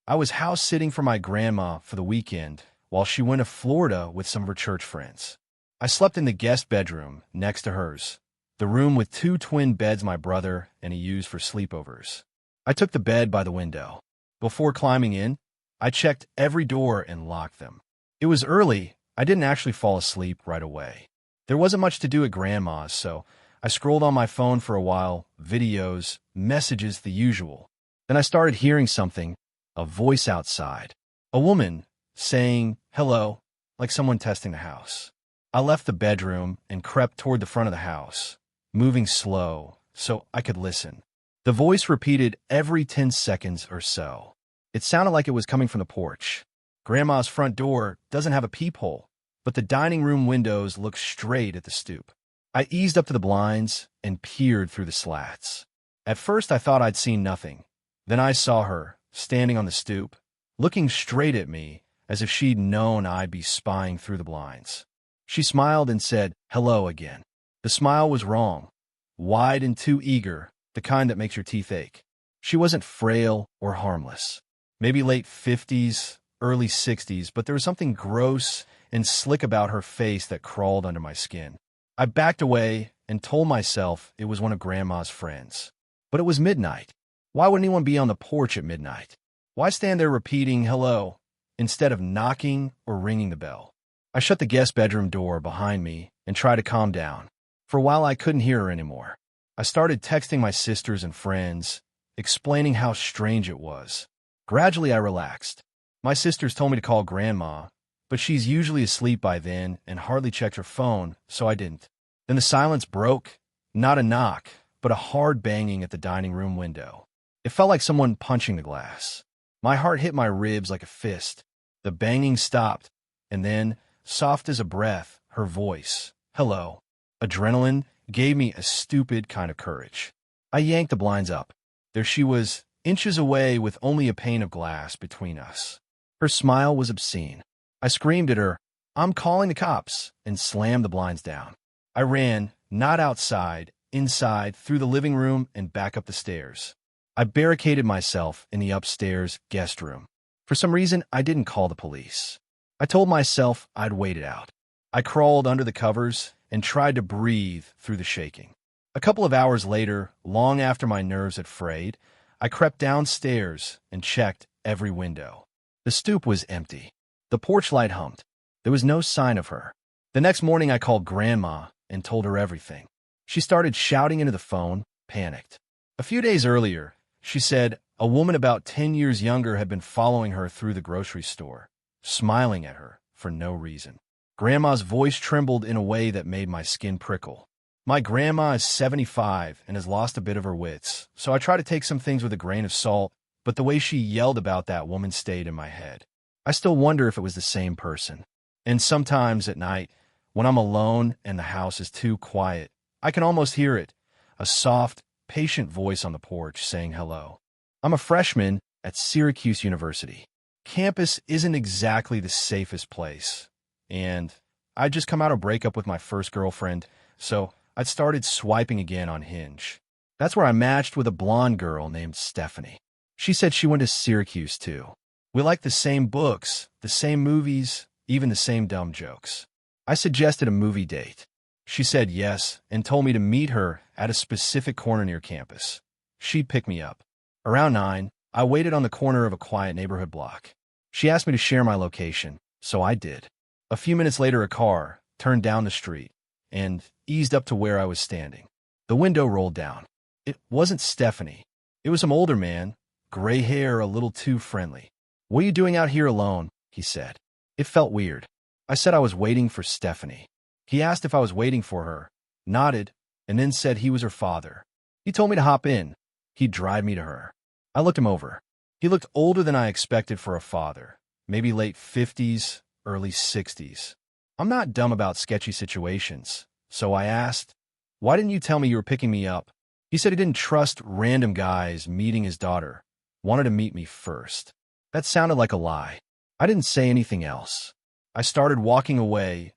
I was house sitting for my grandma for the weekend while she went to Florida with some of her church friends. I slept in the guest bedroom next to hers, the room with two twin beds my brother and he used for sleepovers. I took the bed by the window. Before climbing in, I checked every door and locked them. It was early. I didn't actually fall asleep right away. There wasn't much to do at Grandma's, so I scrolled on my phone for a while, videos, messages, the usual. Then I started hearing something, a voice outside. A woman saying, "Hello," like someone testing the house. I left the bedroom and crept toward the front of the house, moving slow so I could listen. The voice repeated every 10 seconds or so. It sounded like it was coming from the porch. Grandma's front door doesn't have a peephole, but the dining room windows look straight at the stoop. I eased up to the blinds and peered through the slats. At first, I thought I'd seen nothing. Then I saw her, standing on the stoop, looking straight at me as if she'd known I'd be spying through the blinds. She smiled and said, "Hello again." The smile was wrong, wide and too eager, the kind that makes your teeth ache. She wasn't frail or harmless. Maybe late 50s, early 60s, but there was something gross and slick about her face that crawled under my skin. I backed away and told myself it was one of Grandma's friends. But it was midnight. Why would anyone be on the porch at midnight? Why stand there repeating hello instead of knocking or ringing the bell? I shut the guest bedroom door behind me and tried to calm down. For a while, I couldn't hear her anymore. I started texting my sisters and friends, explaining how strange it was. Gradually, I relaxed. My sisters told me to call Grandma, but she's usually asleep by then and hardly checked her phone, so I didn't. Then the silence broke, not a knock, but a hard banging at the dining room window. It felt like someone punching the glass. My heart hit my ribs like a fist. The banging stopped, and then, soft as a breath, her voice, "Hello." Adrenaline gave me a stupid kind of courage. I yanked the blinds up. There she was, inches away with only a pane of glass between us. Her smile was obscene. I screamed at her, "I'm calling the cops," and slammed the blinds down. I ran, not outside, inside, through the living room and back up the stairs. I barricaded myself in the upstairs guest room. For some reason, I didn't call the police. I told myself I'd wait it out. I crawled under the covers and tried to breathe through the shaking. A couple of hours later, long after my nerves had frayed, I crept downstairs and checked every window. The stoop was empty. The porch light hummed. There was no sign of her. The next morning, I called Grandma and told her everything. She started shouting into the phone, panicked. A few days earlier, she said a woman about 10 years younger had been following her through the grocery store, smiling at her for no reason. Grandma's voice trembled in a way that made my skin prickle. My grandma is 75 and has lost a bit of her wits, so I try to take some things with a grain of salt, but the way she yelled about that woman stayed in my head. I still wonder if it was the same person. And sometimes at night, when I'm alone and the house is too quiet, I can almost hear it, a soft, patient voice on the porch saying hello. I'm a freshman at Syracuse University. Campus isn't exactly the safest place, and I'd just come out of a breakup with my first girlfriend, so I'd started swiping again on Hinge. That's where I matched with a blonde girl named Stephanie. She said she went to Syracuse too. We liked the same books, the same movies, even the same dumb jokes. I suggested a movie date. She said yes and told me to meet her at a specific corner near campus. She'd pick me up. Around 9, I waited on the corner of a quiet neighborhood block. She asked me to share my location, so I did. A few minutes later, a car turned down the street and eased up to where I was standing. The window rolled down. It wasn't Stephanie. It was some older man, gray hair, a little too friendly. "What are you doing out here alone?" he said. It felt weird. I said I was waiting for Stephanie. He asked if I was waiting for her, nodded, and then said he was her father. He told me to hop in. He'd drive me to her. I looked him over. He looked older than I expected for a father, maybe late 50s, early 60s. I'm not dumb about sketchy situations, so I asked, "Why didn't you tell me you were picking me up?" He said he didn't trust random guys meeting his daughter, wanted to meet me first. That sounded like a lie. I didn't say anything else. I started walking away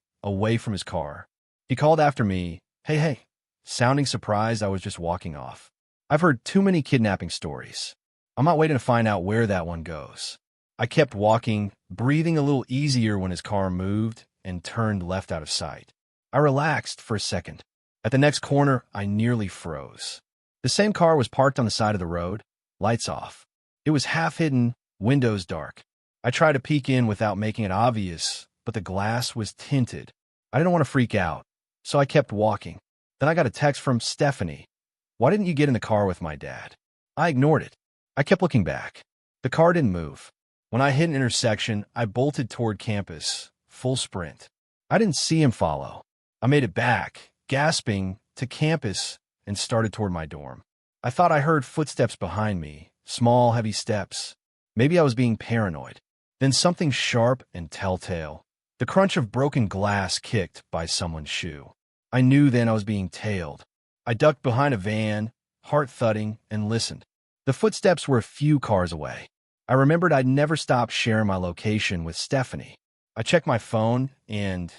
from his car. He called after me, hey, sounding surprised I was just walking off. I've heard too many kidnapping stories. I'm not waiting to find out where that one goes. I kept walking, breathing a little easier when his car moved and turned left out of sight. I relaxed for a second. At the next corner, I nearly froze. The same car was parked on the side of the road, lights off. It was half hidden, windows dark. I tried to peek in without making it obvious, but the glass was tinted. I didn't want to freak out, so I kept walking. Then I got a text from Stephanie. "Why didn't you get in the car with my dad?" I ignored it. I kept looking back. The car didn't move. When I hit an intersection, I bolted toward campus, full sprint. I didn't see him follow. I made it back, gasping, to campus and started toward my dorm. I thought I heard footsteps behind me, small, heavy steps. Maybe I was being paranoid. Then something sharp and telltale. The crunch of broken glass kicked by someone's shoe. I knew then I was being tailed. I ducked behind a van, heart thudding, and listened. The footsteps were a few cars away. I remembered I'd never stopped sharing my location with Stephanie. I checked my phone, and,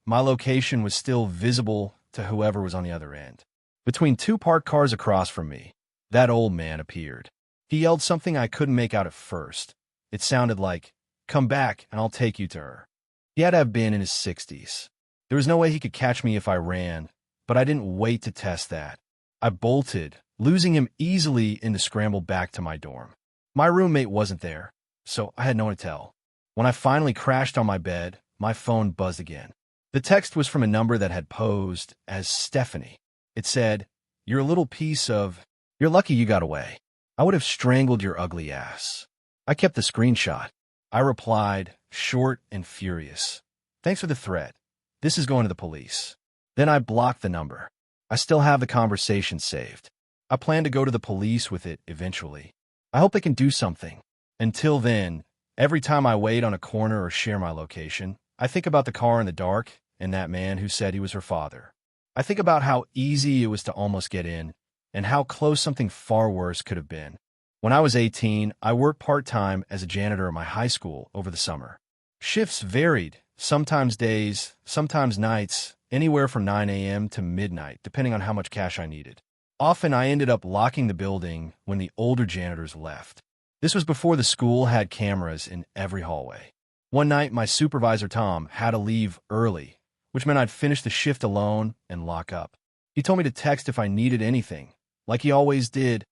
my location was still visible to whoever was on the other end. Between two parked cars across from me, that old man appeared. He yelled something I couldn't make out at first. It sounded like, "Come back, and I'll take you to her." He had to have been in his 60s. There was no way he could catch me if I ran, but I didn't wait to test that. I bolted, losing him easily in the scramble back to my dorm. My roommate wasn't there, so I had no one to tell. When I finally crashed on my bed, my phone buzzed again. The text was from a number that had posed as Stephanie. It said, "You're a little piece of... You're lucky you got away. I would have strangled your ugly ass." I kept the screenshot. I replied, short and furious. "Thanks for the threat. This is going to the police." Then I blocked the number. I still have the conversation saved. I plan to go to the police with it eventually. I hope they can do something. Until then, every time I wait on a corner or share my location, I think about the car in the dark and that man who said he was her father. I think about how easy it was to almost get in and how close something far worse could have been. When I was 18, I worked part-time as a janitor at my high school over the summer. Shifts varied, sometimes days, sometimes nights, anywhere from 9 a.m. to midnight, depending on how much cash I needed. Often I ended up locking the building when the older janitors left. This was before the school had cameras in every hallway. One night, my supervisor, Tom, had to leave early, which meant I'd finish the shift alone and lock up. He told me to text if I needed anything, like he always did,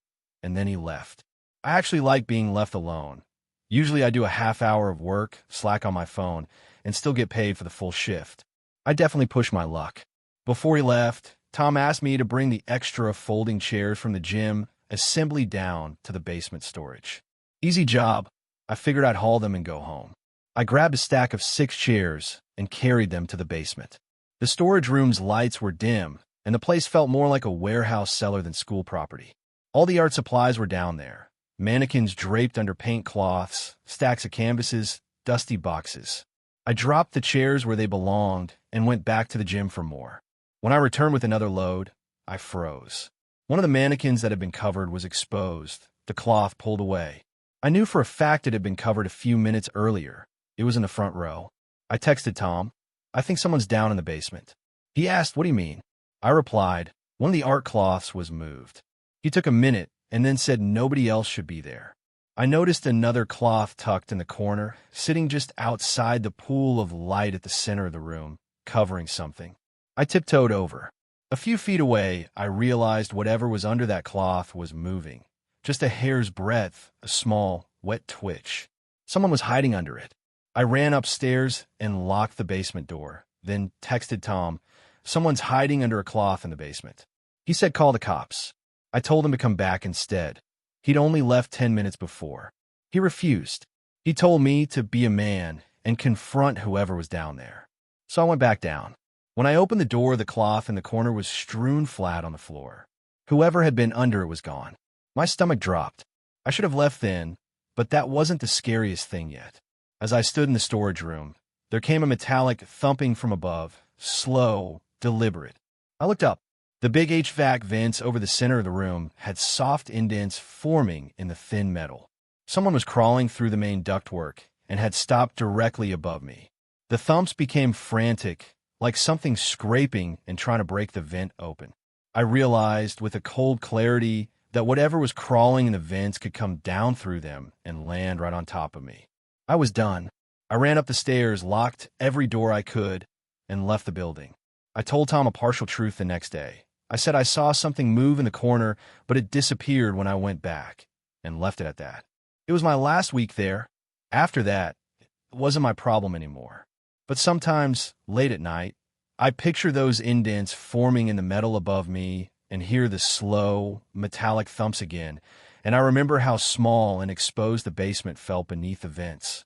and then he left. I actually like being left alone. Usually I do a half hour of work, slack on my phone, and still get paid for the full shift. I definitely pushed my luck. Before he left, Tom asked me to bring the extra folding chairs from the gym assembly down to the basement storage. Easy job. I figured I'd haul them and go home. I grabbed a stack of 6 chairs and carried them to the basement. The storage room's lights were dim, and the place felt more like a warehouse cellar than school property. All the art supplies were down there. Mannequins draped under paint cloths, stacks of canvases, dusty boxes. I dropped the chairs where they belonged and went back to the gym for more. When I returned with another load, I froze. One of the mannequins that had been covered was exposed, the cloth pulled away. I knew for a fact it had been covered a few minutes earlier. It was in the front row. I texted Tom. "I think someone's down in the basement." He asked, "What do you mean?" I replied, "One of the art cloths was moved." He took a minute and then said nobody else should be there. I noticed another cloth tucked in the corner, sitting just outside the pool of light at the center of the room, covering something. I tiptoed over. A few feet away, I realized whatever was under that cloth was moving. Just a hair's breadth, a small, wet twitch. Someone was hiding under it. I ran upstairs and locked the basement door, then texted Tom, "Someone's hiding under a cloth in the basement." He said call the cops. I told him to come back instead. He'd only left 10 minutes before. He refused. He told me to be a man and confront whoever was down there. So I went back down. When I opened the door, the cloth in the corner was strewn flat on the floor. Whoever had been under it was gone. My stomach dropped. I should have left then, but that wasn't the scariest thing yet. As I stood in the storage room, there came a metallic thumping from above, slow, deliberate. I looked up. The big HVAC vents over the center of the room had soft indents forming in the thin metal. Someone was crawling through the main ductwork and had stopped directly above me. The thumps became frantic, like something scraping and trying to break the vent open. I realized with a cold clarity that whatever was crawling in the vents could come down through them and land right on top of me. I was done. I ran up the stairs, locked every door I could, and left the building. I told Tom a partial truth the next day. I said I saw something move in the corner, but it disappeared when I went back, and left it at that. It was my last week there. After that, it wasn't my problem anymore. But sometimes, late at night, I picture those indents forming in the metal above me and hear the slow, metallic thumps again, and I remember how small and exposed the basement felt beneath the vents.